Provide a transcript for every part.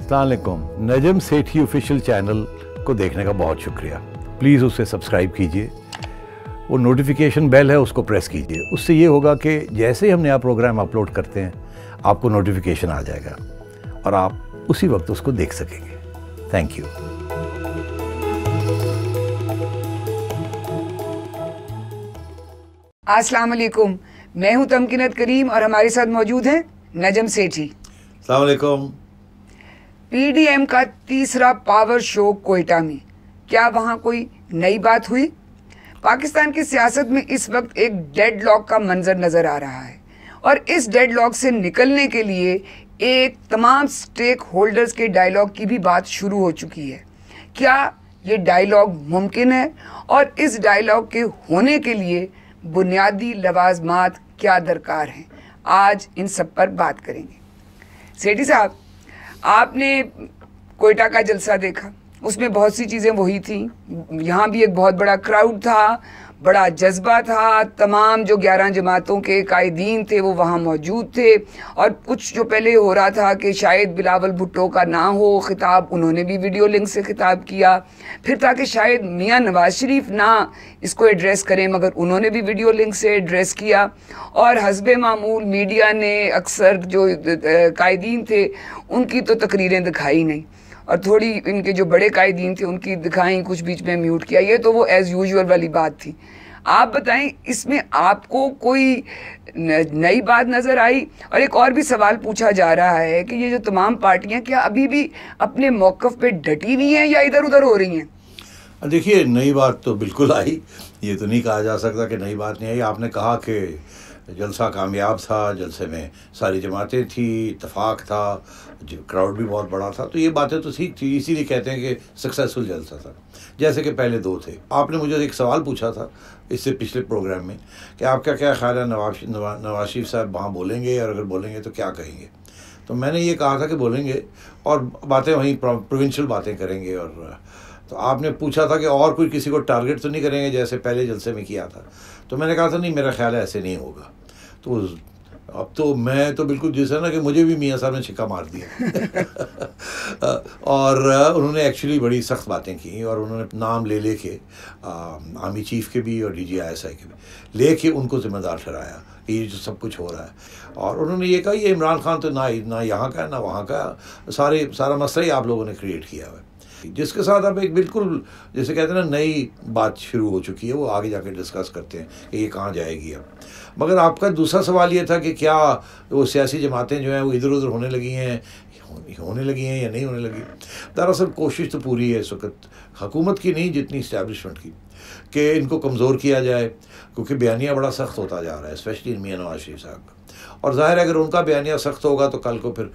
अस्सलाम वालेकुम। Najam Sethi official channel को देखने का बहुत शुक्रिया। प्लीज़ उसे सब्सक्राइब कीजिए, वो नोटिफिकेशन बेल है उसको प्रेस कीजिए। उससे ये होगा कि जैसे ही हम नया प्रोग्राम अपलोड करते हैं आपको नोटिफिकेशन आ जाएगा और आप उसी वक्त उसको देख सकेंगे। Thank you. अस्सलाम वालेकुम, मैं हूं तमकीनत करीम और हमारे साथ मौजूद हैं नजम सेठी। अस्सलाम वालेकुम। पीडीएम का तीसरा पावर शो कोयटा में, क्या वहां कोई नई बात हुई? पाकिस्तान की सियासत में इस वक्त एक डेडलॉक का मंजर नजर आ रहा है और इस डेडलॉक से निकलने के लिए एक तमाम स्टेक होल्डर्स के डायलॉग की भी बात शुरू हो चुकी है। क्या ये डायलॉग मुमकिन है और इस डायलॉग के होने के लिए बुनियादी लवाजमात क्या दरकार हैं? आज इन सब पर बात करेंगे। सेठी साहब, आपने कोयटा का जलसा देखा, उसमें बहुत सी चीज़ें वही थी। यहाँ भी एक बहुत बड़ा क्राउड था, बड़ा जज्बा था, तमाम जो 11 जमातों के कायदीन थे वो वहाँ मौजूद थे। और कुछ जो पहले हो रहा था कि शायद बिलावल भुट्टो का ना हो खिताब, उन्होंने भी वीडियो लिंक से खिताब किया। फिर था कि शायद मियाँ नवाज शरीफ ना इसको एड्रेस करें, मगर उन्होंने भी वीडियो लिंक से एड्रेस किया। और हस्बे मामूल मीडिया ने अक्सर जो कायदीन थे उनकी तो तकरीरें दिखाई नहीं, और थोड़ी इनके जो बड़े कायदीन थे उनकी दिखाई, कुछ बीच में म्यूट किया। ये तो वो एज़ यूजुअल वाली बात थी। आप बताएं, इसमें आपको कोई नई बात नज़र आई? और एक और भी सवाल पूछा जा रहा है कि ये जो तमाम पार्टियां क्या अभी भी अपने मौक़िफ़ पे डटी हुई हैं या इधर उधर हो रही हैं? देखिए, नई बात तो बिल्कुल आई, ये तो नहीं कहा जा सकता कि नई बात नहीं आई। आपने कहा कि जलसा कामयाब था, जलसे में सारी जमातें थी, इत्तेफाक था, जो क्राउड भी बहुत बड़ा था, तो ये बातें तो ठीक थी, इसीलिए कहते हैं कि सक्सेसफुल जलसा था। जैसे कि पहले दो थे। आपने मुझे एक सवाल पूछा था इससे पिछले प्रोग्राम में कि आपका क्या ख्याल है नवाज शरीफ साहब वहाँ बोलेंगे, और अगर बोलेंगे तो क्या कहेंगे? तो मैंने ये कहा था कि बोलेंगे और बातें वहीं प्रोविंशियल बातें करेंगे। और तो आपने पूछा था कि और कोई किसी को टारगेट तो नहीं करेंगे जैसे पहले जलसे में किया था, तो मैंने कहा था नहीं, मेरा ख्याल है ऐसे नहीं होगा। तो अब तो मैं तो बिल्कुल जैसा ना कि मुझे भी मियाँ साहब ने छिक्का मार दिया और उन्होंने एक्चुअली बड़ी सख्त बातें की और उन्होंने नाम ले लेके आर्मी चीफ के भी और DGI के भी लेके उनको जिम्मेदार ठहराया कि ये जो सब कुछ हो रहा है। और उन्होंने ये कहा ये इमरान खान तो ना यहाँ का है ना वहाँ का, सारा मसला ही आप लोगों ने क्रिएट किया हुआ है, जिसके साथ अब एक बिल्कुल जैसे कहते हैं ना नई बात शुरू हो चुकी है। वो आगे जाकर डिस्कस करते हैं कि ये कहाँ जाएगी अब। मगर आपका दूसरा सवाल ये था कि क्या वो सियासी जमातें जो हैं वो इधर उधर होने लगी हैं या नहीं होने लगी। दरअसल कोशिश तो पूरी है इस वक्त हुकूमत की नहीं जितनी इस्टेब्लिशमेंट की, कि इनको कमज़ोर किया जाए, क्योंकि बयानिया बड़ा सख्त होता जा रहा है, स्पेशली मियाँ नवाज शरीफ साहब का। और ज़ाहिर है अगर उनका बयानिया सख्त होगा तो कल को फिर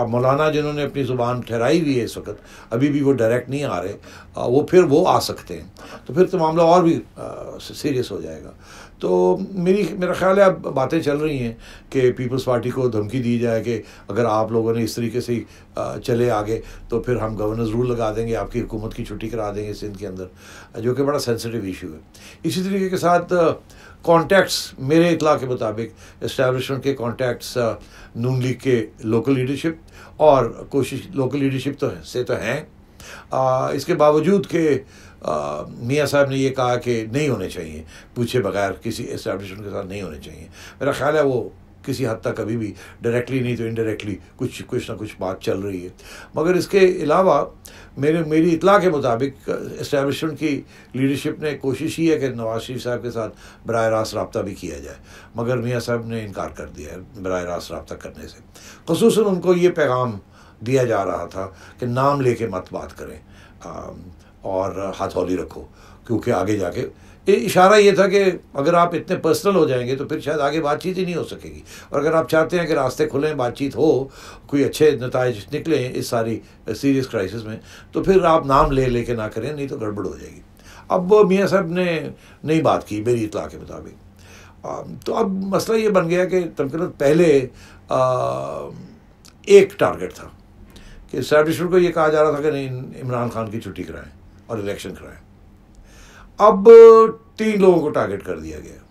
मौलाना जिन्होंने अपनी ज़ुबान ठहराई हुई है इस वक्त, अभी भी वो डायरेक्ट नहीं आ रहे, वो आ सकते हैं, तो फिर तो मामला और भी सीरियस हो जाएगा। तो मेरा ख्याल है अब बातें चल रही हैं कि पीपल्स पार्टी को धमकी दी जाए कि अगर आप लोगों ने इस तरीके से चले आगे तो फिर हम गवर्नर्स रूल लगा देंगे, आपकी हुकूमत की छुट्टी करा देंगे सिंध के अंदर, जो कि बड़ा सेंसिटिव इशू है। इसी तरीके के साथ कॉन्टैक्ट्स मेरे इतला के मुताबिक इस्टेब्लिशमेंट के कॉन्टैक्ट्स नून लीग के लोकल लीडरशिप और कोशिश लोकल लीडरशिप तो हैं, इसके बावजूद कि मियाँ साहब ने ये कहा कि नहीं होने चाहिए, पूछे बगैर किसी एस्टेब्लिशमेंट के साथ नहीं होने चाहिए। मेरा ख्याल है वो किसी हद तक कभी भी डायरेक्टली नहीं तो इनडायरेक्टली कुछ ना कुछ बात चल रही है। मगर इसके अलावा मेरी इतला के मुताबिक एस्टेब्लिशमेंट की लीडरशिप ने कोशिश ही है कि नवाज शरीफ साहब के साथ बराह रास्त रब्ता भी किया जाए, मगर मियाँ साहब ने इनकार कर दिया है बराह रास्त रब्ता करने से। ख़ुसूसन उनको ये पैगाम दिया जा रहा था कि नाम लेके मत बात करें और हथौली रखो, क्योंकि आगे जाके इशारा ये था कि अगर आप इतने पर्सनल हो जाएंगे तो फिर शायद आगे बातचीत ही नहीं हो सकेगी। और अगर आप चाहते हैं कि रास्ते खुलें, बातचीत हो, कोई अच्छे नताइज निकलें इस सारी सीरियस क्राइसिस में, तो फिर आप नाम ले के ना करें, नहीं तो गड़बड़ हो जाएगी। अब मियाँ साहब ने नई बात की मेरी इतला के मुताबिक। तो अब मसला ये बन गया कि तमकीनत पहले एक टारगेट था कि एस्टैब्लिशमेंट को ये कहा जा रहा था कि नहीं इमरान खान की छुट्टी कराएं और इलेक्शन कराएं। अब 3 लोगों को टारगेट कर दिया गया।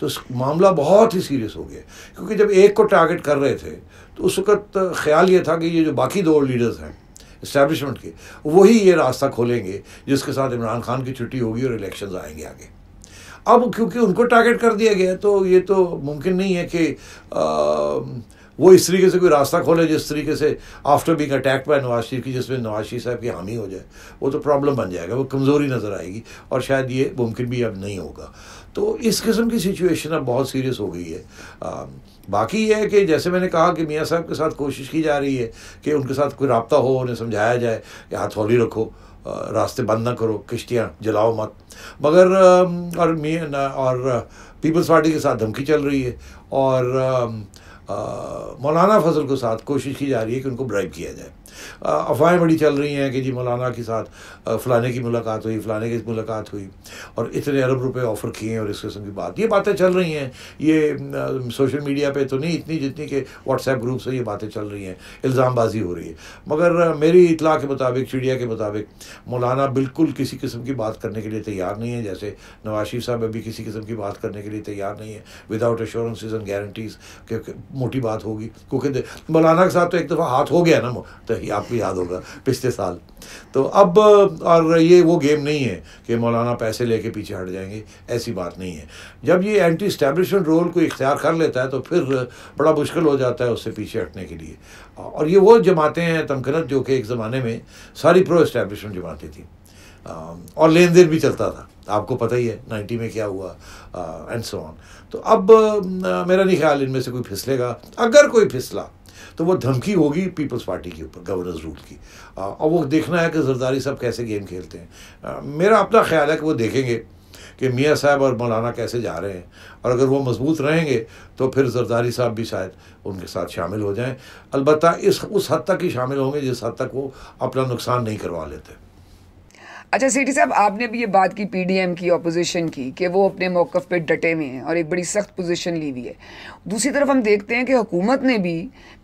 तो मामला बहुत ही सीरियस हो गया, क्योंकि जब एक को टारगेट कर रहे थे तो उस वक्त ख्याल ये था कि ये जो बाकी दो लीडर्स हैं इस्टेब्लिशमेंट के, वही ये रास्ता खोलेंगे जिसके साथ इमरान खान की छुट्टी होगी और इलेक्शंस आएंगे आगे। अब क्योंकि उनको टारगेट कर दिया गया तो ये तो मुमकिन नहीं है कि वो इस तरीके से कोई रास्ता खोले जिस तरीके से after being attacked by Nawaz Sharif की, जिसमें नवाज शरीफ साहब की हामी हो जाए। वो तो प्रॉब्लम बन जाएगा, वो कमज़ोरी नज़र आएगी और शायद ये मुमकिन भी अब नहीं होगा। तो इस किस्म की सिचुएशन अब बहुत सीरियस हो गई है। बाकी ये है कि जैसे मैंने कहा कि मियाँ साहब के साथ कोशिश की जा रही है कि उनके साथ कोई रब्ता हो, उन्हें समझाया जाए कि हथौली रखो, रास्ते बंद ना करो, किश्तियाँ जलाओ मत। मगर और पीपल्स पार्टी के साथ धमकी चल रही है और मौलाना फजल के साथ कोशिश की जा रही है कि उनको ब्राइब किया जाए। अफवाहें बड़ी चल रही हैं कि जी मौलाना के साथ फ़लाने की मुलाकात हुई, फ़लाने की मुलाकात हुई और इतने अरब रुपए ऑफ़र किए हैं और इस किस्म की बात, ये बातें चल रही हैं। ये सोशल मीडिया पे तो नहीं इतनी जितनी कि व्हाट्सएप ग्रुप से ये बातें चल रही हैं, इल्ज़ामबाजी हो रही है। मगर मेरी इतला के मुताबिक, मीडिया के मुताबिक, मौलाना बिल्कुल किसी किस्म की बात करने के लिए तैयार नहीं है, जैसे नवाज शरीफ साहब अभी किसी किस्म की बात करने के लिए तैयार नहीं है विदाउट एश्योरेंसेस एंड गारंटीज़ कि मोटी बात होगी। क्योंकि मौलाना के साथ तो एक दफ़ा हाथ हो गया ना, तो आपको याद होगा पिछले साल। तो अब और ये वो गेम नहीं है कि मौलाना पैसे लेके पीछे हट जाएंगे, ऐसी बात नहीं है। जब ये एंटी इस्टेब्लिशमेंट रोल को इख्तियार कर लेता है तो फिर बड़ा मुश्किल हो जाता है उससे पीछे हटने के लिए। और ये वो जमातें हैं तमकनत जो कि एक ज़माने में सारी प्रो इस्टेब्लिशमेंट जमातें थी और लेन देन भी चलता था, आपको पता ही है 90 में क्या हुआ एंड सो ऑन। तो अब मेरा नहीं ख्याल इनमें से कोई फिसलेगा। अगर कोई फिसला तो वो धमकी होगी पीपल्स पार्टी के ऊपर, गवर्नेंस रूल की। और वो देखना है कि जरदारी साहब कैसे गेम खेलते हैं। मेरा अपना ख्याल है कि वो देखेंगे कि मियाँ साहब और मौलाना कैसे जा रहे हैं, और अगर वो मजबूत रहेंगे तो फिर जरदारी साहब भी शायद उनके साथ शामिल हो जाएं। अलबत्ता उस हद तक ही शामिल होंगे जिस हद तक वो अपना नुकसान नहीं करवा लेते। अच्छा सेठी साहब, आपने भी ये बात की पीडीएम की, ऑपोजिशन की, कि वो अपने मौक़िफ़ पे डटे हुए हैं और एक बड़ी सख्त पोजीशन ली हुई है। दूसरी तरफ हम देखते हैं कि हुकूमत ने भी,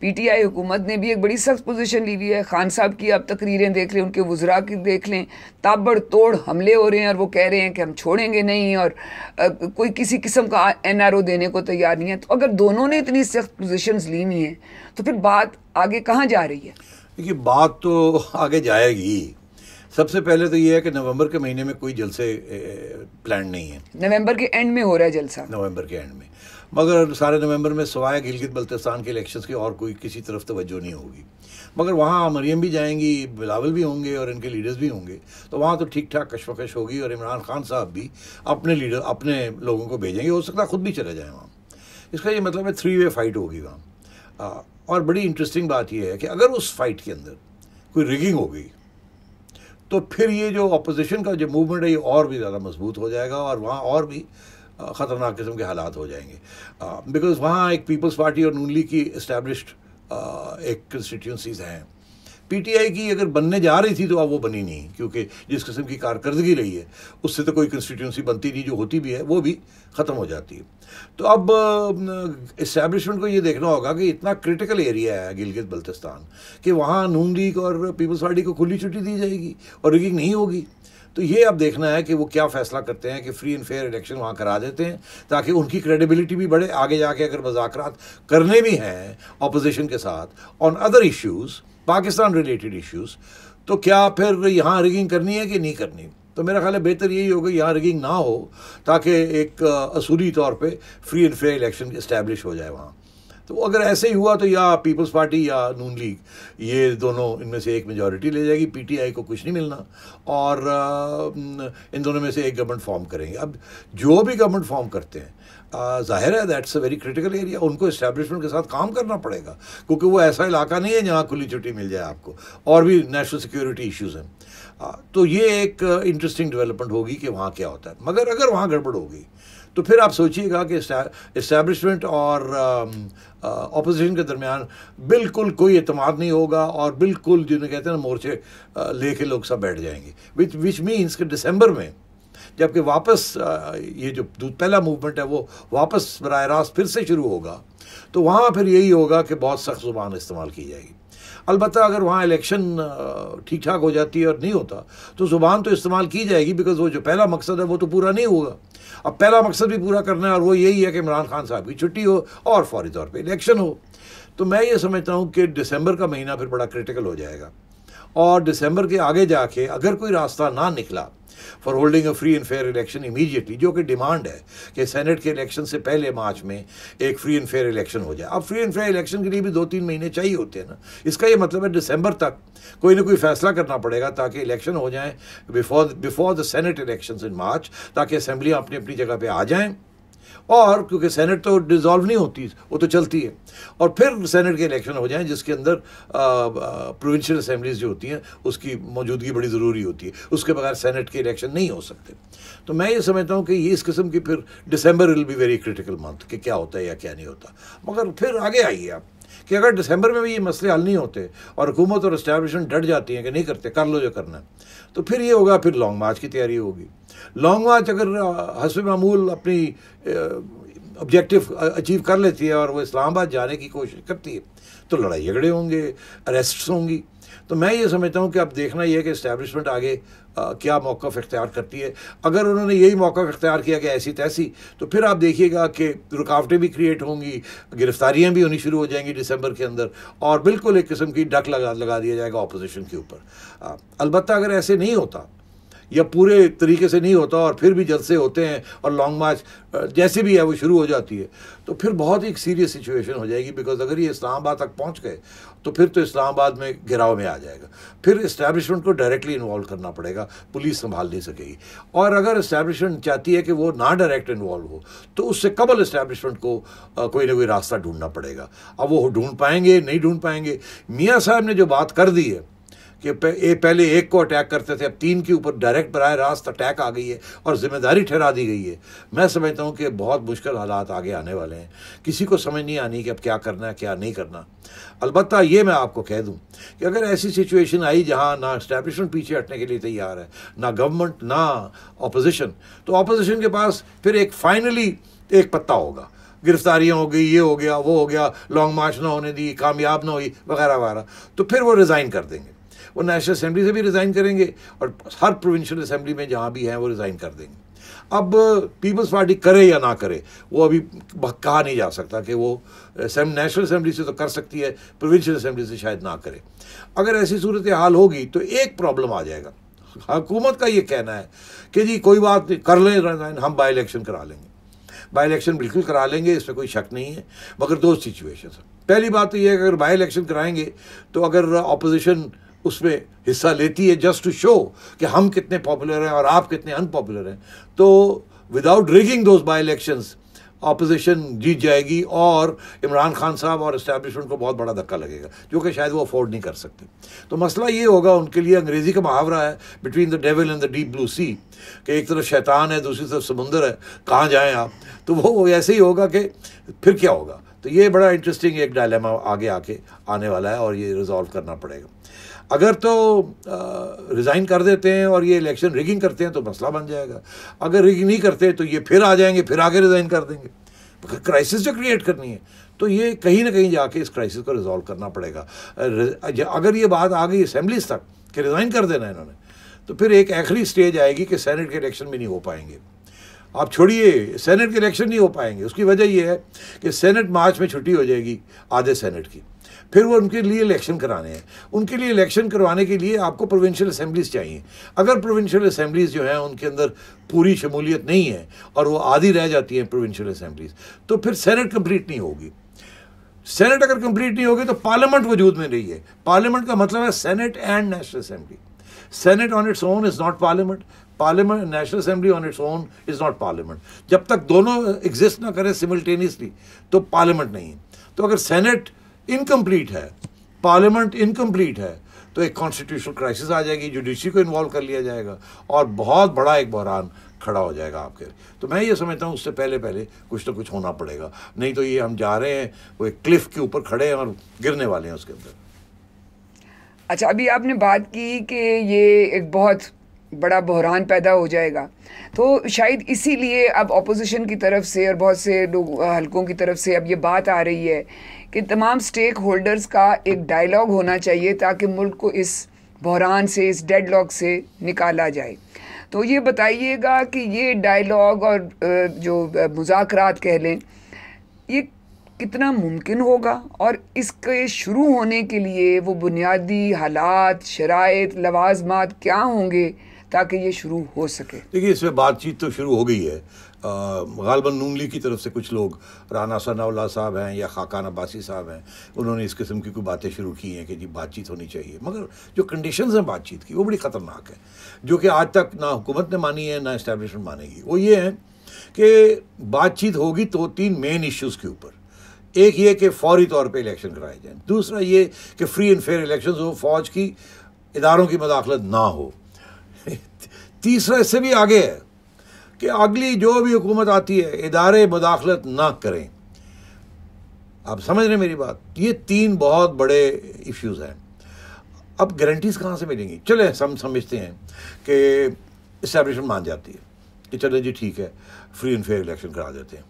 पीटीआई हुकूमत ने भी एक बड़ी सख्त पोजीशन ली हुई है। खान साहब की आप तकरीरें देख लें, उनके वज़रा की देख लें, ताबड़तोड़ हमले हो रहे हैं और वो कह रहे हैं कि हम छोड़ेंगे नहीं, और कोई किसी किस्म का एनआरओ देने को तैयार नहीं है। तो अगर दोनों ने इतनी सख्त पोजीशंस ली हुई हैं तो फिर बात आगे कहाँ जा रही है? देखिए, बात तो आगे जाएगी। सबसे पहले तो ये है कि नवंबर के महीने में कोई जलसे प्लान नहीं है। नवंबर के एंड में हो रहा है जलसा, नवंबर के एंड में। मगर सारे नवंबर में सवाए गिलगित बल्तिस्तान के इलेक्शंस के और कोई किसी तरफ तवज्जो नहीं होगी। मगर वहाँ मरियम भी जाएंगी, बिलावल भी होंगे और इनके लीडर्स भी होंगे, तो वहाँ तो ठीक ठाक कशमकश होगी और इमरान खान साहब भी अपने लीडर, अपने लोगों को भेजेंगे। हो सकता है खुद भी चले जाएँ वहाँ। इसका ये मतलब है 3 वे फाइट होगी वहाँ। और बड़ी इंटरेस्टिंग बात यह है कि अगर उस फाइट के अंदर कोई रिगिंग हो गई तो फिर ये जो अपोजिशन का जो मूवमेंट है ये और भी ज़्यादा मजबूत हो जाएगा और वहाँ और भी ख़तरनाक किस्म के हालात हो जाएंगे। बिकॉज़ वहाँ एक पीपल्स पार्टी और नून लीग की इस्टेब्लिश्ड एक कंस्टिट्यूंसीज़ हैं। पीटीआई की अगर बनने जा रही थी तो अब वो बनी नहीं, क्योंकि जिस किस्म की कारकर्दगी रही है उससे तो कोई कंस्टिट्यूंसी बनती नहीं, जो होती भी है वो भी ख़त्म हो जाती है। तो अब इस्टेब्लिशमेंट को ये देखना होगा कि इतना क्रिटिकल एरिया है गिलगित बल्तिस्तान कि वहाँ नून लीग और पीपल्स पार्टी को खुली छुट्टी दी जाएगी और रिगिंग नहीं होगी। तो ये अब देखना है कि वो क्या फ़ैसला करते हैं कि फ्री एंड फेयर इलेक्शन वहाँ करा देते हैं ताकि उनकी क्रेडिबिलिटी भी बढ़े। आगे जाके अगर मुज़ाकरात करने भी हैं अपोजिशन के साथ on other issues, Pakistan related issues, तो क्या फिर यहाँ रिगिंग करनी है कि नहीं करनी। तो मेरा ख्याल है बेहतर यही होगा यहाँ रिगिंग ना हो ताकि एक असूली तौर पे free and fair election establish हो जाए वहाँ। तो अगर ऐसे ही हुआ तो या पीपल्स पार्टी या नून लीग ये दोनों इनमें से एक मेजॉरिटी ले जाएगी, पीटीआई को कुछ नहीं मिलना और इन दोनों में से एक गवर्नमेंट फॉर्म करेंगे। अब जो भी गवर्नमेंट फॉर्म करते हैं जाहिर है that's a very critical area, उनको इस्टेब्लिशमेंट के साथ काम करना पड़ेगा क्योंकि वो ऐसा इलाका नहीं है जहाँ खुली छुट्टी मिल जाए आपको, और भी नेशनल सिक्योरिटी इश्यूज़ हैं। तो ये एक इंटरेस्टिंग डेवलपमेंट होगी कि वहाँ क्या होता है। मगर अगर वहाँ गड़बड़ होगी तो फिर आप सोचिएगा कि इस्टेब्लिशमेंट और ऑपोजिशन के दरमियान बिल्कुल कोई एतमाद नहीं होगा और बिल्कुल जिन्हें कहते हैं ना मोर्चे लेके लोग सब बैठ जाएंगे, विच मीन्स कि दिसंबर में जबकि वापस ये जो पहला मूवमेंट है वो वापस बराह रास्त फिर से शुरू होगा तो वहाँ फिर यही होगा कि बहुत सख्त ज़ुबान इस्तेमाल की जाएगी। अलबत्ता अगर वहाँ इलेक्शन ठीक ठाक हो जाती है और नहीं होता तो ज़ुबान तो इस्तेमाल की जाएगी, बिकॉज वो जो पहला मकसद है वो तो पूरा नहीं होगा। अब पहला मकसद भी पूरा करना है और वो यही है कि इमरान खान साहब की छुट्टी हो और फौरी तौर पे इलेक्शन हो। तो मैं ये समझता हूँ कि दिसंबर का महीना फिर बड़ा क्रिटिकल हो जाएगा, और दिसंबर के आगे जाके अगर कोई रास्ता ना निकला for holding a free and fair election immediately, जो कि डिमांड है कि सेनेट के इलेक्शन से पहले मार्च में एक फ्री एंड फेयर इलेक्शन हो जाए। अब फ्री एंड फेयर इलेक्शन के लिए भी 2-3 महीने चाहिए होते हैं ना, इसका ये मतलब है दिसंबर तक कोई ना कोई फैसला करना पड़ेगा ताकि इलेक्शन हो जाए before the senate elections in March, ताकि असेंबलियाँ अपनी अपनी जगह पे आ जाएं, और क्योंकि सेनेट तो डिसॉल्व नहीं होती, वो तो चलती है, और फिर सेनेट के इलेक्शन हो जाएं जिसके अंदर प्रोविंशियल असेंबलीज जो होती हैं उसकी मौजूदगी बड़ी ज़रूरी होती है, उसके बगैर सेनेट के इलेक्शन नहीं हो सकते। तो मैं ये समझता हूँ कि ये इस किस्म की फिर December will be very critical month कि क्या होता है या क्या नहीं होता। मगर फिर आगे आइए आप कि अगर दिसंबर में भी ये मसले हल नहीं होते और हुकूमत और इस्टेब्लिशमेंट डट जाती हैं कि नहीं करते, कर लो जो करना है, तो फिर ये होगा, फिर लॉन्ग मार्च की तैयारी होगी। लॉन्ग मार्च अगर हस्ब मामूल अपनी ऑब्जेक्टिव अचीव कर लेती है और वो इस्लामाबाद जाने की कोशिश करती है तो लड़ाई झगड़े होंगे, अरेस्ट्स होंगी। तो मैं ये समझता हूँ कि अब देखना ये है कि इस्टेब्लिशमेंट आगे क्या मौक़िफ़ इख्तियार करती है। अगर उन्होंने यही मौक़िफ़ इख्तियार किया कि ऐसी तैसी, तो फिर आप देखिएगा कि रुकावटें भी क्रिएट होंगी, गिरफ्तारियाँ भी होनी शुरू हो जाएंगी दिसंबर के अंदर, और बिल्कुल एक किस्म की डक लगा दिया जाएगा अपोजिशन के ऊपर। अलबत्ता अगर ऐसे नहीं होता या पूरे तरीके से नहीं होता और फिर भी जलसे होते हैं और लॉन्ग मार्च जैसे भी है वो शुरू हो जाती है, तो फिर बहुत ही सीरियस सिचुएशन हो जाएगी। बिकॉज अगर ये इस्लामाबाद तक पहुंच गए तो फिर तो इस्लामाबाद में गिराव में आ जाएगा, फिर इस्टेब्लिशमेंट को डायरेक्टली इन्वॉल्व करना पड़ेगा, पुलिस संभाल नहीं सकेगी। और अगर इस्टेब्लिशमेंट चाहती है कि वो ना डायरेक्ट इन्वॉल्व हो तो उससे कबल इस्टेब्लिशमेंट को कोई ना कोई रास्ता ढूंढना पड़ेगा। अब वो ढूंढ पाएंगे नहीं ढूंढ पाएंगे। मियाँ साहब ने जो बात कर दी है कि पहले एक को अटैक करते थे, अब 3 के ऊपर डायरेक्ट बराह रास्त अटैक आ गई है और जिम्मेदारी ठहरा दी गई है, मैं समझता हूँ कि बहुत मुश्किल हालात आगे आने वाले हैं। किसी को समझ नहीं आनी कि अब क्या करना है क्या नहीं करना। अलबत्ता ये मैं आपको कह दूँ कि अगर ऐसी सिचुएशन आई जहाँ ना इस्टेब्लिशमेंट पीछे हटने के लिए तैयार है, ना गवर्नमेंट ना अपोजिशन, तो अपोजिशन के पास फिर एक फाइनली एक पत्ता होगा, गिरफ्तारियाँ हो गई, ये हो गया वो हो गया, लॉन्ग मार्च ना होने दी, कामयाब ना हुई वगैरह वगैरह, तो फिर वो रिज़ाइन कर देंगे। वो नेशनल असेंबली से भी रिज़ाइन करेंगे और हर प्रोविंशियल असेंबली में जहाँ भी हैं वो रिज़ाइन कर देंगे। अब पीपल्स पार्टी करे या ना करे वो अभी कहा नहीं जा सकता कि वो नेशनल असेंबली से तो कर सकती है, प्रोविंशियल असेंबली से शायद ना करे। अगर ऐसी सूरत हाल होगी तो एक प्रॉब्लम आ जाएगा। हुकूमत का ये कहना है कि जी कोई बात नहीं, कर लें रिज़ाइन, हम बाई इलेक्शन करा लेंगे। बाई इलेक्शन बिल्कुल करा लेंगे, इसमें कोई शक नहीं है, मगर 2 सिचुएशन हैं। पहली बात तो ये है कि अगर बाई इलेक्शन कराएंगे तो अगर अपोजिशन उसमें हिस्सा लेती है जस्ट टू शो कि हम कितने पॉपुलर हैं और आप कितने अनपॉपुलर हैं, तो without rigging those by elections opposition जीत जाएगी और इमरान खान साहब और इस्टेब्लिशमेंट को बहुत बड़ा धक्का लगेगा, जो कि शायद वो अफोर्ड नहीं कर सकते। तो मसला ये होगा उनके लिए, अंग्रेज़ी का मुहावरा है between the devil and the deep blue sea, कि एक तरफ शैतान है दूसरी तरफ समुंदर है, कहाँ जाएं आप। तो वो ऐसे ही होगा कि फिर क्या होगा। तो ये बड़ा इंटरेस्टिंग एक डायलेमा आगे आने वाला है और ये रिजॉल्व करना पड़ेगा। अगर तो रिज़ाइन कर देते हैं और ये इलेक्शन रिगिंग करते हैं तो मसला बन जाएगा, अगर रिगिंग नहीं करते तो ये फिर आ जाएंगे, फिर आगे रिज़ाइन कर देंगे। क्राइसिस जो क्रिएट करनी है तो ये कहीं ना कहीं जाके इस क्राइसिस को रिजॉल्व करना पड़ेगा। अगर ये बात आ गई असेंबलीज तक कि रिज़ाइन कर देना इन्होंने, तो फिर एक आखिरी स्टेज आएगी कि सेनेट के इलेक्शन भी नहीं हो पाएंगे। आप छोड़िए सेनेट के इलेक्शन नहीं हो पाएंगे, उसकी वजह यह है कि सेनेट मार्च में छुट्टी हो जाएगी आधे सेनेट की, फिर वो उनके लिए इलेक्शन कराने हैं। उनके लिए इलेक्शन करवाने के लिए आपको प्रोविंशियल असेंबलीज चाहिए। अगर प्रोविंशियल असेंबलीज जो हैं उनके अंदर पूरी शमूलियत नहीं है और वो आधी रह जाती हैं प्रोविंशियल असेंबलीज, तो फिर सेनेट कंप्लीट नहीं होगी। सेनेट अगर कंप्लीट नहीं होगी तो पार्लियामेंट वजूद में नहीं है। पार्लियामेंट का मतलब है senate and national assembly. Senate on its own is not parliament, parliament national assembly on its own is not parliament. जब तक दोनों एग्जिस्ट ना करें सिमल्टेनियसली तो पार्लियामेंट नहीं है। तो अगर सेनेट इनकम्प्लीट है, पार्लियामेंट इनकम्प्लीट है, तो एक कॉन्स्टिट्यूशनल क्राइसिस आ जाएगी, जुडिशरी को इन्वॉल्व कर लिया जाएगा और बहुत बड़ा एक बहरान खड़ा हो जाएगा आपके। तो मैं ये समझता हूँ उससे पहले कुछ ना कुछ होना पड़ेगा, नहीं तो ये हम जा रहे हैं वो एक क्लिफ के ऊपर खड़े हैं और गिरने वाले हैं उसके अंदर। अच्छा, अभी आपने बात की कि ये एक बहुत बड़ा बहरान पैदा हो जाएगा। तो शायद इसीलिए अब ऑपोजिशन की तरफ से और बहुत से लोग हलकों की तरफ से अब ये बात आ रही है कि तमाम स्टेक होल्डर्स का एक डायलॉग होना चाहिए ताकि मुल्क को इस बहरान से, इस डेडलॉक से निकाला जाए। तो ये बताइएगा कि ये डायलॉग और जो मुज़ाकरात कह लें, ये कितना मुमकिन होगा और इसके शुरू होने के लिए वो बुनियादी हालात, शराइत, लवाजमात क्या होंगे ताकि ये शुरू हो सके? देखिए, इसमें बातचीत तो शुरू हो गई है। गालबन नून लीग की तरफ से कुछ लोग, राना सनाउल्लाह साहब हैं या खाकान अब्बासी साहब हैं, उन्होंने इस किस्म की कोई बातें शुरू की हैं कि जी बातचीत होनी चाहिए, मगर जो कंडीशंस हैं बातचीत की वो बड़ी ख़तरनाक है, जो कि आज तक ना हुकूमत ने मानी है ना इस्टेब्लिशमेंट मानेगी। वो ये है कि बातचीत होगी तो 3 मेन इश्यूज़ के ऊपर। एक ये कि फौरी तौर पे इलेक्शन कराए जाएं, दूसरा ये कि फ्री एंड फेयर इलेक्शंस हो, फौज की इदारों की मदाखलत ना हो, तीसरा इससे भी आगे है कि अगली जो भी हुकूमत आती है इदारे मदाखलत ना करें। आप समझ रहे मेरी बात? ये 3 बहुत बड़े इश्यूज़ हैं। अब गारंटीज़ कहाँ से मिलेंगी? चले हम समझते हैं कि इस्टेब्लिशमेंट मान जाती है कि चलो जी ठीक है, फ्री एंड फेयर इलेक्शन करा देते हैं,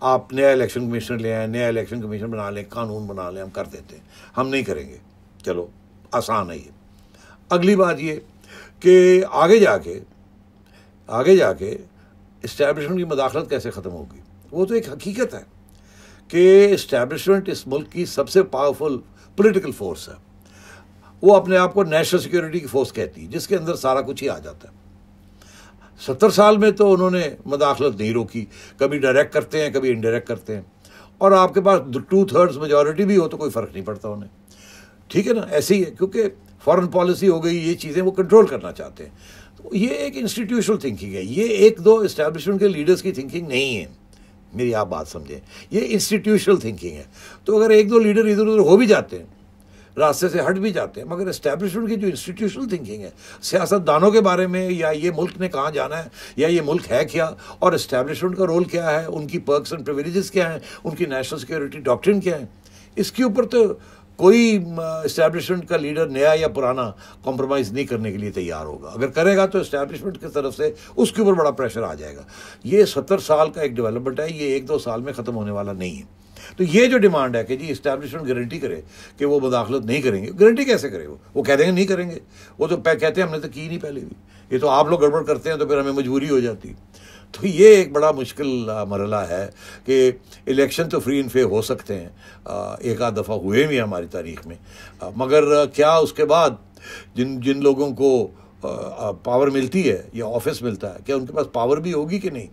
आप नया इलेक्शन कमीशनर ले आए, नया इलेक्शन कमीशन बना लें, कानून बना लें, हम कर देते हैं। हम नहीं करेंगे, चलो आसान है ये। अगली बात ये कि आगे जाके इस्टेब्लिशमेंट की मदाखलत कैसे ख़त्म होगी? वो तो एक हकीकत है कि इस्टेब्लिशमेंट इस मुल्क की सबसे पावरफुल पॉलिटिकल फोर्स है। वो अपने आप को नेशनल सिक्योरिटी की फोर्स कहती है, जिसके अंदर सारा कुछ ही आ जाता है। 70 साल में तो उन्होंने मदाखलत नहीं रोकी, कभी डायरेक्ट करते हैं, कभी इनडायरेक्ट करते हैं, और आपके पास 2/3 मेजॉरिटी भी हो तो कोई फ़र्क नहीं पड़ता उन्हें। ठीक है ना? ऐसे ही है, क्योंकि फॉरेन पॉलिसी हो गई, ये चीज़ें वो कंट्रोल करना चाहते हैं। तो ये एक इंस्टीट्यूशनल थिंकिंग है, ये 1-2 इस्टेब्लिशमेंट के लीडर्स की थिंकिंग नहीं है। मेरी आप बात समझें, ये इंस्टीट्यूशनल थिंकिंग है। तो अगर 1-2 लीडर इधर उधर हो भी जाते हैं, रास्ते से हट भी जाते हैं, मगर इस्टेब्लिशमेंट की जो इंस्टीट्यूशनल थिंकिंग है, सियासतदानों के बारे में, या ये मुल्क ने कहाँ जाना है, या ये मुल्क है क्या, और इस्टेब्लिशमेंट का रोल क्या है, उनकी पर्क्स एंड प्रिविलेजेस क्या हैं, उनकी नेशनल सिक्योरिटी डॉक्ट्रिन क्या है, इसके ऊपर तो कोई इस्टेब्लिशमेंट का लीडर नया या पुराना कॉम्प्रोमाइज़ नहीं करने के लिए तैयार होगा। अगर करेगा तो इस्टेब्लिशमेंट की तरफ से उसके ऊपर बड़ा प्रेशर आ जाएगा। ये 70 साल का एक डेवलपमेंट है, ये 1-2 साल में ख़त्म होने वाला नहीं है। तो ये जो डिमांड है कि जी इस्टेब्लिशमेंट गारंटी करे कि वो मुदाखलत नहीं करेंगे, गारंटी कैसे करे? वो कह देंगे नहीं करेंगे, वो तो कहते हैं हमने तो की नहीं पहले भी, ये तो आप लोग गड़बड़ करते हैं तो फिर हमें मजबूरी हो जाती। तो ये एक बड़ा मुश्किल मरला है कि इलेक्शन तो फ्री एंड फेयर हो सकते हैं, एक आध दफ़ा हुए भी हमारी तारीख में, मगर क्या उसके बाद जिन लोगों को पावर मिलती है या ऑफिस मिलता है, क्या उनके पास पावर भी होगी कि नहीं?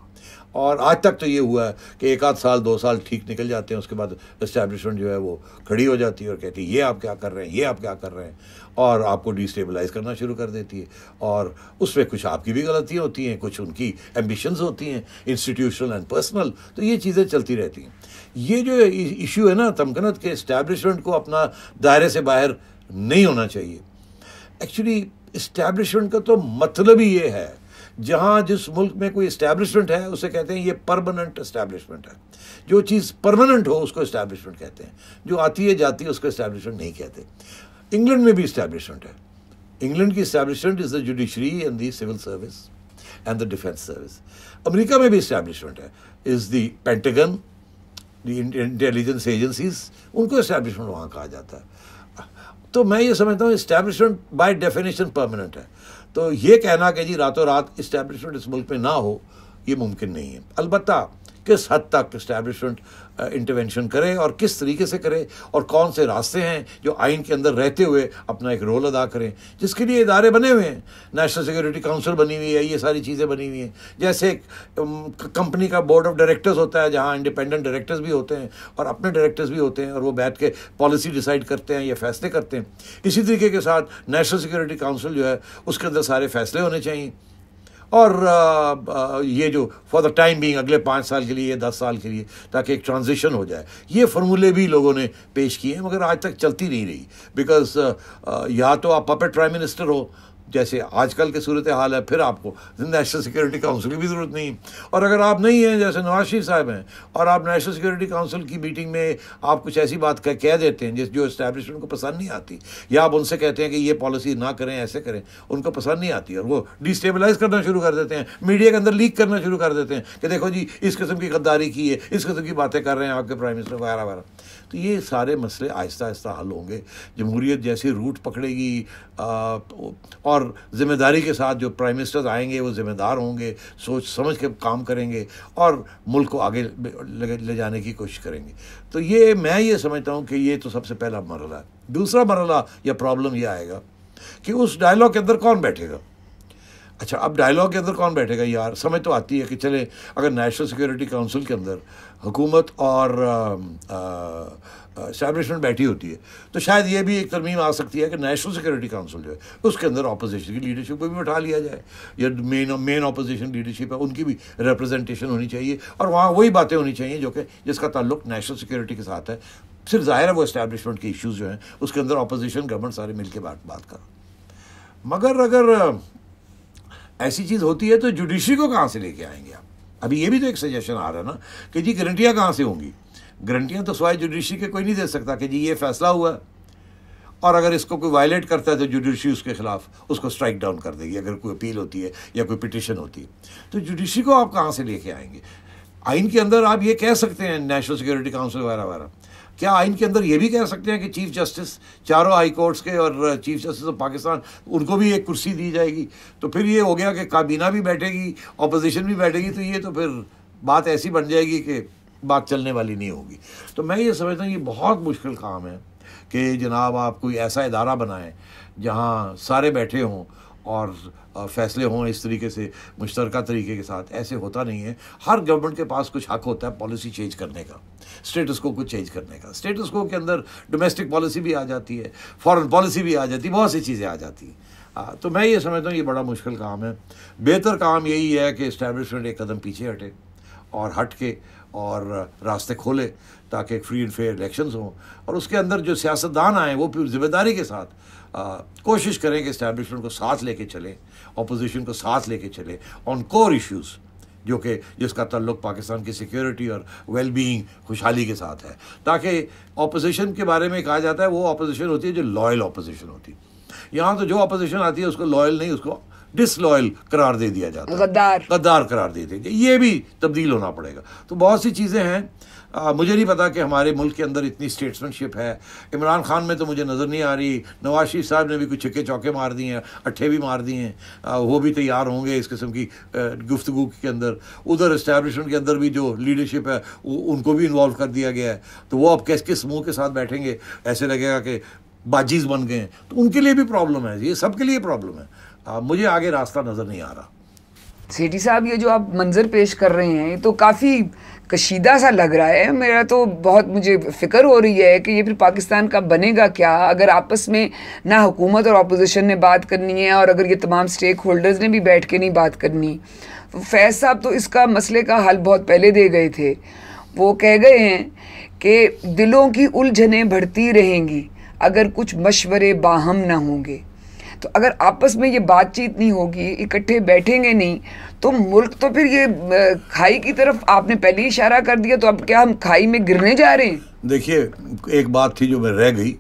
और आज तक तो ये हुआ है कि 1 आध साल 2 साल ठीक निकल जाते हैं, उसके बाद इस्टेब्लिशमेंट जो है वो खड़ी हो जाती है और कहती है ये आप क्या कर रहे हैं, ये आप क्या कर रहे हैं, और आपको डिस्टेबलाइज करना शुरू कर देती है। और उसमें कुछ आपकी भी गलतियाँ होती हैं, कुछ उनकी एम्बिशंस होती हैं, इंस्टीट्यूशनल एंड पर्सनल, तो ये चीज़ें चलती रहती हैं। ये जो इशू है ना तमकनत के, इस्टेब्लिशमेंट को अपना दायरे से बाहर नहीं होना चाहिए। एक्चुअली इस्टेब्लिशमेंट का तो मतलब ही ये है, जहाँ जिस मुल्क में कोई इस्टेब्लिशमेंट है उसे कहते हैं ये परमानेंट इस्टेब्लिशमेंट है। जो चीज़ परमानेंट हो उसको इस्टेब्लिशमेंट कहते हैं, जो आती है जाती है उसको इस्टेब्लिशमेंट नहीं कहते। इंग्लैंड में भी इस्टेब्लिशमेंट है। इंग्लैंड की establishment is the judiciary and the civil service and the defence service. America में भी इस्टेब्लिशमेंट है, is the Pentagon, the intelligence agencies, उनको इस्टेब्लिशमेंट वहाँ कहा जाता है। तो मैं ये समझता हूँ इस्टेब्लिशमेंट बाय डेफिनेशन परमानेंट है। तो ये कहना कि जी रातों रात इस्टेब्लिशमेंट इस मुल्क में ना हो, ये मुमकिन नहीं है। अलबत्ता किस हद तक इस्टेब्लिशमेंट इंटरवेंशन करे और किस तरीके से करे, और कौन से रास्ते हैं जो आइन के अंदर रहते हुए अपना एक रोल अदा करें, जिसके लिए इदारे बने हुए हैं। नेशनल सिक्योरिटी काउंसिल बनी हुई है, ये सारी चीज़ें बनी हुई हैं। जैसे कंपनी का बोर्ड ऑफ डायरेक्टर्स होता है, जहाँ इंडिपेंडेंट डायरेक्टर्स भी होते हैं और अपने डायरेक्टर्स भी होते हैं, और वो बैठ के पॉलिसी डिसाइड करते हैं या फैसले करते हैं। इसी तरीके के साथ नेशनल सिक्योरिटी काउंसिल जो है उसके अंदर सारे फैसले होने चाहिए। और ये जो फॉर द टाइम बीइंग अगले 5 साल के लिए या 10 साल के लिए, ताकि एक ट्रांजिशन हो जाए, ये फार्मूले भी लोगों ने पेश किए हैं, मगर आज तक चलती नहीं रही। बिकॉज या तो आप पपेट प्राइम मिनिस्टर हो जैसे आजकल के सूरत हाल है, फिर आपको नेशनल सिक्योरिटी काउंसिल की भी ज़रूरत नहीं। और अगर आप नहीं हैं, जैसे नवाज शरीफ साहब हैं, और आप नेशनल सिक्योरिटी काउंसिल की मीटिंग में आप कुछ ऐसी बात कह देते हैं जो इस्टेब्लिशमेंट को पसंद नहीं आती, या आप उनसे कहते हैं कि ये पॉलिसी ना करें, ऐसे करें, उनको पसंद नहीं आती, और वो डिस्टेबलाइज करना शुरू कर देते हैं, मीडिया के अंदर लीक करना शुरू कर देते हैं कि देखो जी इस किस्म की गद्दारी की है, इस किस्म की बातें कर रहे हैं आपके प्राइम मिनिस्टर वगैरह वगैरह। तो ये सारे मसले आहिस्ता आहिस्ता हल होंगे। जमहूरियत जैसी रूट पकड़ेगी, और ज़िम्मेदारी के साथ जो प्राइम मिनिस्टर्स आएंगे वो ज़िम्मेदार होंगे, सोच समझ के काम करेंगे और मुल्क को आगे ले जाने की कोशिश करेंगे। तो ये मैं ये समझता हूँ कि ये तो सबसे पहला मरहला है। दूसरा मरहला या प्रॉब्लम ये आएगा कि उस डायलॉग के अंदर कौन बैठेगा। अच्छा, अब डायलॉग के अंदर कौन बैठेगा यार, समझ तो आती है कि चले अगर नेशनल सिक्योरिटी काउंसिल के अंदर हुकूमत और एस्टैब्लिशमेंट बैठी होती है तो शायद ये भी एक तरमीम आ सकती है कि नेशनल सिक्योरिटी काउंसिल जो है उसके अंदर अपोजिशन की लीडरशिप को भी उठा लिया जाए, या मेन अपोजिशन लीडरशिप है उनकी भी रिप्रेजेंटेशन होनी चाहिए, और वहाँ वही बातें होनी चाहिए जो कि जिसका ताल्लुक नेशनल सिक्योरिटी के साथ है। सिर्फ ज़ाहिर है वो एस्टैब्लिशमेंट के इश्यूज़ जो हैं उसके अंदर अपोजिशन गवर्नमेंट सारे मिल के बात करो। मगर अगर ऐसी चीज़ होती है तो जुडिशरी को कहाँ से लेके आएंगे आप? अभी ये भी तो एक सजेशन आ रहा है ना कि जी गारंटियाँ कहाँ से होंगी। गारंटियाँ तो सिवाय जुडिशरी के कोई नहीं दे सकता कि जी ये फैसला हुआ है, और अगर इसको कोई वायलेट करता है तो जुडिशरी उसके खिलाफ उसको स्ट्राइक डाउन कर देगी अगर कोई अपील होती है या कोई पिटिशन होती है। तो जुडिशरी को आप कहाँ से लेके आएंगे? आइन के अंदर आप ये कह सकते हैं नेशनल सिक्योरिटी काउंसिल वगैरह वगैरह, क्या आइन के अंदर ये भी कह सकते हैं कि चीफ जस्टिस चारों हाई कोर्ट्स के और चीफ जस्टिस ऑफ पाकिस्तान उनको भी एक कुर्सी दी जाएगी? तो फिर ये हो गया कि काबीना भी बैठेगी, अपोजिशन भी बैठेगी, तो ये तो फिर बात ऐसी बन जाएगी कि बात चलने वाली नहीं होगी। तो मैं ये समझता हूँ ये बहुत मुश्किल काम है कि जनाब आप कोई ऐसा इदारा बनाएं जहाँ सारे बैठे हों और फैसले हों इस तरीके से मुश्तरका तरीके के साथ। ऐसे होता नहीं है। हर गवर्नमेंट के पास कुछ हक होता है पॉलिसी चेंज करने का, स्टेटस को कुछ चेंज करने का। स्टेटस को के अंदर डोमेस्टिक पॉलिसी भी आ जाती है, फॉरेन पॉलिसी भी आ जाती है, बहुत सी चीज़ें आ जाती हैं। तो मैं ये समझता हूँ ये बड़ा मुश्किल काम है। बेहतर काम यही है कि इस्टेब्लिशमेंट एक कदम पीछे हटे और हट के और रास्ते खोले ताकि फ्री एंड फेयर इलेक्शंस हों, और उसके अंदर जो सियासतदान आएँ वो फिर जिम्मेदारी के साथ कोशिश करें कि इस्टेब्लिशमेंट को साथ लेके चलें, अपोजिशन को साथ लेके चलें ऑन कोर इश्यूज़ जो कि जिसका ताल्लुक पाकिस्तान की सिक्योरिटी और वेल बीइंग खुशहाली के साथ है। ताकि अपोजिशन के बारे में कहा जाता है वो अपोजिशन होती है जो लॉयल अपोजिशन होती है। यहाँ तो जो अपोजिशन आती है उसको लॉयल नहीं, उसको डिसलॉयल करार दे दिया जाता है, गद्दार करार दे दिया। ये भी तब्दील होना पड़ेगा। तो बहुत सी चीज़ें हैं। मुझे नहीं पता कि हमारे मुल्क के अंदर इतनी स्टेट्समैनशिप है। इमरान खान में तो मुझे नज़र नहीं आ रही। नवाज शरीफ साहब ने भी कुछ छिक्के चौके मार दिए हैं, अट्ठे भी मार दिए हैं। वो भी तैयार होंगे इस किस्म की गुफ्तगू के अंदर। उधर इस्टेब्लिशमेंट के अंदर भी जो लीडरशिप है उनको भी इन्वॉल्व कर दिया गया है। तो वो अब किस मुँह के साथ बैठेंगे, ऐसे लगेगा कि बाजीज बन गए हैं। तो उनके लिए भी प्रॉब्लम है, ये सबके लिए प्रॉब्लम है। मुझे आगे रास्ता नज़र नहीं आ रहा। सेठी साहब ये जो आप मंजर पेश कर रहे हैं ये तो काफ़ी कशीदा सा लग रहा है। मेरा तो बहुत मुझे फ़िक्र हो रही है कि ये फिर पाकिस्तान का बनेगा क्या अगर आपस में ना हुकूमत और अपोजिशन ने बात करनी है और अगर ये तमाम स्टेक होल्डर्स ने भी बैठ के नहीं बात करनी। फैज़ साहब तो इसका मसले का हल बहुत पहले दे गए थे। वो कह गए हैं कि दिलों की उलझनें बढ़ती रहेंगी अगर कुछ मशवरे बाहम ना होंगे। तो अगर आपस में ये बातचीत नहीं होगी, इकट्ठे बैठेंगे नहीं, तो मुल्क तो फिर ये खाई की तरफ आपने पहले ही इशारा कर दिया। तो अब क्या हम खाई में गिरने जा रहे हैं? देखिए, एक बात थी जो मैं रह गई।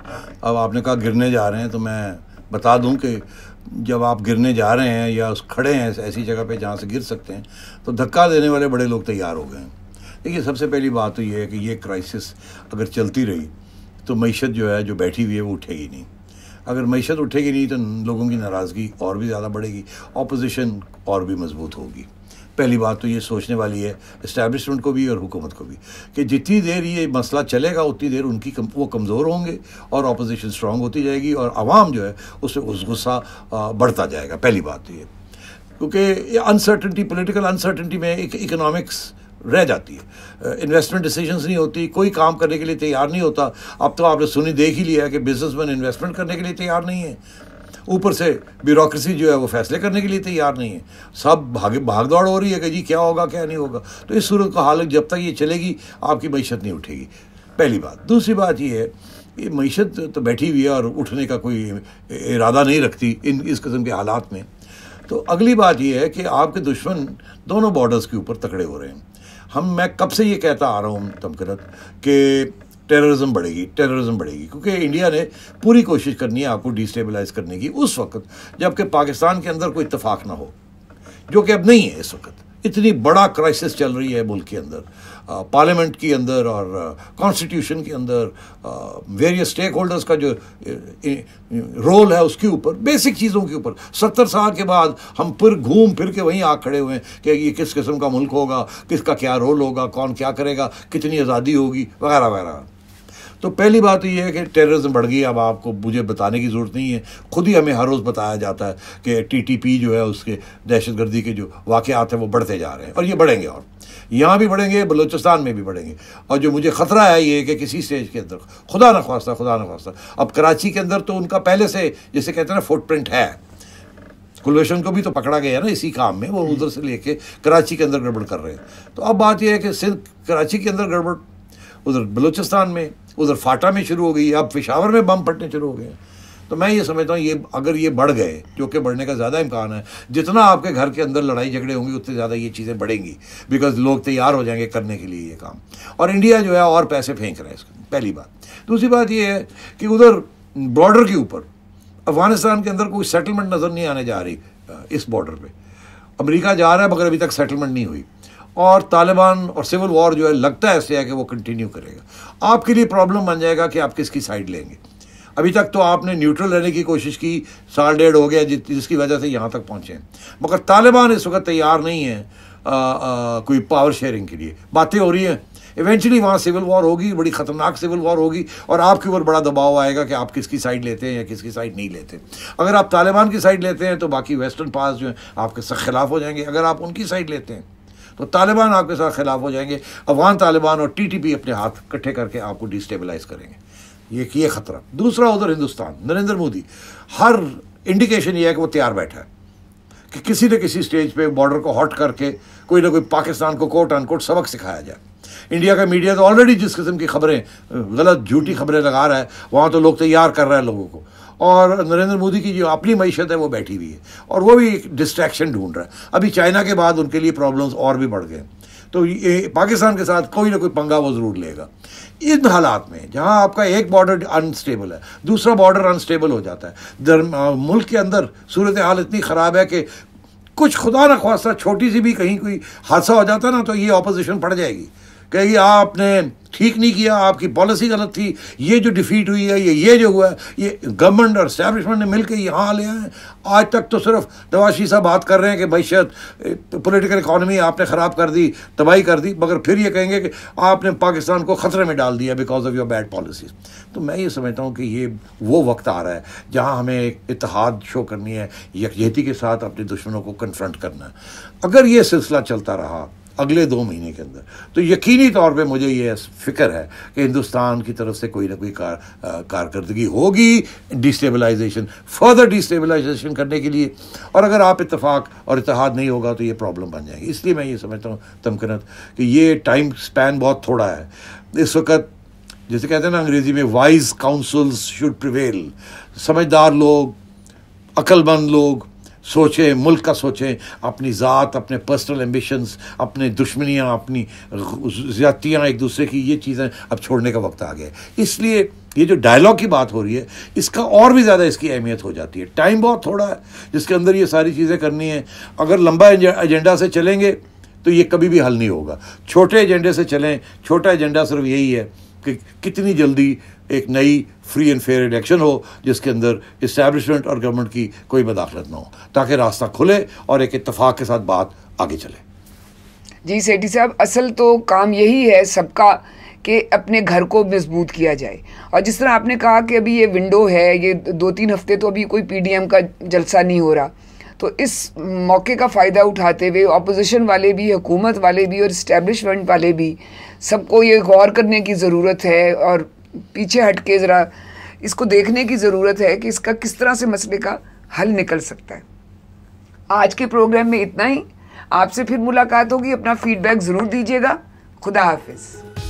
अब आपने कहा गिरने जा रहे हैं, तो मैं बता दूं कि जब आप गिरने जा रहे हैं या खड़े हैं ऐसी जगह पे जहाँ से गिर सकते हैं, तो धक्का देने वाले बड़े लोग तैयार हो गए हैं। देखिए, सबसे पहली बात तो ये है कि ये क्राइसिस अगर चलती रही तो मईशत जो है जो बैठी हुई है वो उठेगी नहीं। अगर मईशत उठेगी नहीं तो लोगों की नाराज़गी और भी ज़्यादा बढ़ेगी, अपोजिशन और भी मजबूत होगी। पहली बात तो ये सोचने वाली है इस्टेब्लिशमेंट को भी और हुकूमत को भी कि जितनी देर ये मसला चलेगा उतनी देर उनकी वो कमज़ोर होंगे और अपोजिशन स्ट्रांग होती जाएगी और आवाम जो है उससे उस गुस्सा बढ़ता जाएगा। पहली बात तो ये, क्योंकि अनसर्टनिटी, पॉलिटिकल अनसर्टनिटी में एक इकोनॉमिक्स रह जाती है। इन्वेस्टमेंट डिसीजंस नहीं होती, कोई काम करने के लिए तैयार नहीं होता। अब तो आपने देख ही लिया है कि बिजनेसमैन इन्वेस्टमेंट करने के लिए तैयार नहीं है, ऊपर से ब्यूरोक्रेसी जो है वो फैसले करने के लिए तैयार नहीं है। सब भाग दौड़ हो रही है कि जी क्या होगा क्या नहीं होगा। तो इस सूरत का हालत जब तक ये चलेगी आपकी मईशत नहीं उठेगी, पहली बात। दूसरी बात ये है ये मईशत तो बैठी हुई है और उठने का कोई इरादा नहीं रखती इस किस्म के हालात में। तो अगली बात ये है कि आपके दुश्मन दोनों बॉर्डर्स के ऊपर तकड़े हो रहे हैं। मैं कब से ये कहता आ रहा हूँ तमकरत कि टेररिज्म बढ़ेगी, क्योंकि इंडिया ने पूरी कोशिश करनी है आपको डिस्टेबलाइज करने की उस वक्त जबकि पाकिस्तान के अंदर कोई इत्तेफाक ना हो, जो कि अब नहीं है। इस वक्त इतनी बड़ा क्राइसिस चल रही है मुल्क के अंदर, पार्लियामेंट के अंदर और कॉन्स्टिट्यूशन के अंदर, वेरियस स्टेक होल्डर्स का जो रोल है उसके ऊपर, बेसिक चीज़ों के ऊपर 70 साल के बाद हम फिर घूम फिर के वहीं आ खड़े हुए हैं कि ये किस किस्म का मुल्क होगा, किसका क्या रोल होगा, कौन क्या करेगा, कितनी आज़ादी होगी, वगैरह वगैरह। तो पहली बात तो ये है कि टेररिज्म बढ़ गई। अब आपको मुझे बताने की ज़रूरत नहीं है, खुद ही हमें हर रोज़ बताया जाता है कि टीटीपी जो है उसके दहशतगर्दी के जो वाक़यात हैं वो बढ़ते जा रहे हैं और ये बढ़ेंगे, और यहाँ भी बढ़ेंगे, बलूचिस्तान में भी बढ़ेंगे। और जो मुझे ख़तरा है ये कि किसी स्टेज के अंदर खुदा न ख्वास्ता अब कराची के अंदर तो उनका पहले से जैसे कहते हैं ना फुटप्रिंट है। कुलभूषण को भी तो पकड़ा गया ना इसी काम में, वो उधर से लेके कराची के अंदर गड़बड़ कर रहे हैं। तो अब बात यह है कि सिर्फ कराची के अंदर गड़बड़, उधर बलूचिस्तान में, उधर फाटा में शुरू हो गई, अब पेशावर में बम फटने शुरू हो गए। तो मैं ये समझता हूँ ये अगर ये बढ़ गए, जो कि बढ़ने का ज़्यादा इम्कान है, जितना आपके घर के अंदर लड़ाई झगड़े होंगे उतने ज़्यादा ये चीज़ें बढ़ेंगी, बिकॉज लोग तैयार हो जाएंगे करने के लिए ये काम। और इंडिया जो है और पैसे फेंक रहा है इसमें, पहली बात। दूसरी बात ये है कि उधर बॉर्डर के ऊपर अफगानिस्तान के अंदर कोई सेटलमेंट नज़र नहीं आने जा रही। इस बॉर्डर पर अमेरिका जा रहा है मगर अभी तक सेटलमेंट नहीं हुई, और तालिबान और सिविल वॉर जो है लगता है ऐसे है कि वो कंटिन्यू करेगा। आपके लिए प्रॉब्लम बन जाएगा कि आप किसकी साइड लेंगे। अभी तक तो आपने न्यूट्रल रहने की कोशिश की, साल डेढ़ हो गया जिसकी वजह से यहाँ तक पहुँचे, मगर तालिबान इस वक्त तैयार नहीं है कोई पावर शेयरिंग के लिए। बातें हो रही हैं, इवेंचुअली वहाँ सिविल वॉर होगी, बड़ी ख़तरनाक सिविल वॉर होगी, और आपके ऊपर बड़ा दबाव आएगा कि आप किसकी साइड लेते हैं या किसकी साइड नहीं लेते। अगर आप तालिबान की साइड लेते हैं तो बाकी वेस्टर्न पास जो है आपके साथ खिलाफ हो जाएंगे। अगर आप उनकी साइड लेते हैं तो तालिबान आपके साथ खिलाफ हो जाएंगे। अफगान तालिबान और टीटीपी अपने हाथ इकट्ठे करके आपको डिस्टेबलाइज करेंगे। ये खतरा। दूसरा, उधर हिंदुस्तान, नरेंद्र मोदी, हर इंडिकेशन ये है कि वो तैयार बैठा है कि किसी न किसी स्टेज पे बॉर्डर को हॉट करके कोई ना कोई पाकिस्तान को कोट अनकोट सबक सिखाया जाए। इंडिया का मीडिया तो ऑलरेडी जिस किस्म की खबरें, गलत झूठी खबरें लगा रहा है, वहाँ तो लोग तैयार कर रहे हैं लोगों को। और नरेंद्र मोदी की जो अपनी मईशत है वो बैठी हुई है और वो भी एक डिस्ट्रैक्शन ढूंढ रहा है। अभी चाइना के बाद उनके लिए प्रॉब्लम्स और भी बढ़ गए, तो ये पाकिस्तान के साथ कोई ना कोई पंगा वो ज़रूर लेगा। इन हालात में जहां आपका एक बॉर्डर अनस्टेबल है, दूसरा बॉर्डर अनस्टेबल हो जाता है, मुल्क के अंदर सूरत हाल इतनी ख़राब है कि कुछ खुदा न ख्वास्ता छोटी सी भी कहीं कोई हादसा हो जाता ना तो ये ऑपोजिशन पड़ जाएगी, कहेगी आपने ठीक नहीं किया, आपकी पॉलिसी गलत थी, ये जो डिफीट हुई है, ये जो हुआ है, ये गवर्नमेंट और एस्टैब्लिशमेंट ने मिलकर यहाँ ले आए। आज तक तो सिर्फ नवाज शरीफ साहब बात कर रहे हैं कि मैशत, पॉलिटिकल इकॉनमी आपने ख़राब कर दी, तबाही कर दी, मगर फिर ये कहेंगे कि आपने पाकिस्तान को ख़तरे में डाल दिया because of your bad policies. तो मैं ये समझता हूँ कि ये वो वक्त आ रहा है जहाँ हमें एक इत्तेहाद शो करनी है, यकजहती के साथ अपने दुश्मनों को कन्फ्रंट करना है। अगर ये सिलसिला चलता रहा अगले 2 महीने के अंदर तो यकीनी तौर पे मुझे ये फिक्र है कि हिंदुस्तान की तरफ से कोई ना कोई कारकर्दगी होगी डिस्टेबलाइजेशन, फर्दर डिस्टेबलाइजेशन करने के लिए। और अगर आप इत्तेफाक और इत्तेहाद नहीं होगा तो ये प्रॉब्लम बन जाएगी। इसलिए मैं ये समझता हूँ तमकनत कि ये टाइम स्पैन बहुत थोड़ा है इस वक्त। जैसे कहते हैं ना अंग्रेज़ी में, वाइज काउंसल्स शुड प्रिवेल। समझदार लोग, अक्लमंद लोग सोचें, मुल्क का सोचें, अपनी ज़ात, अपने पर्सनल एम्बिशंस, अपने दुश्मनियाँ, अपनी ज़्यादतियाँ एक दूसरे की, ये चीज़ें अब छोड़ने का वक्त आ गया है। इसलिए ये जो डायलॉग की बात हो रही है इसका और भी ज़्यादा इसकी अहमियत हो जाती है। टाइम बहुत थोड़ा है जिसके अंदर ये सारी चीज़ें करनी है। अगर लंबा एजेंडा से चलेंगे तो ये कभी भी हल नहीं होगा। छोटे एजेंडे से चलें। छोटा एजेंडा सिर्फ यही है कि कितनी जल्दी एक नई फ्री एंड फेयर इलेक्शन हो जिसके अंदर इस्टेब्लिशमेंट और गवर्नमेंट की कोई मदाखलत ना हो, ताकि रास्ता खुले और एक इत्तेफाक के साथ बात आगे चले। जी सेठी साहब, असल तो काम यही है सबका कि अपने घर को मजबूत किया जाए। और जिस तरह आपने कहा कि अभी ये विंडो है, ये 2-3 हफ्ते तो अभी कोई पीडीएम का जलसा नहीं हो रहा, तो इस मौके का फ़ायदा उठाते हुए अपोजिशन वाले भी, हुकूमत वाले भी और इस्टेब्लिशमेंट वाले भी, सबको ये गौर करने की ज़रूरत है और पीछे हट के ज़रा इसको देखने की ज़रूरत है कि इसका किस तरह से मसले का हल निकल सकता है। आज के प्रोग्राम में इतना ही। आपसे फिर मुलाकात होगी। अपना फीडबैक ज़रूर दीजिएगा। खुदा हाफिज़।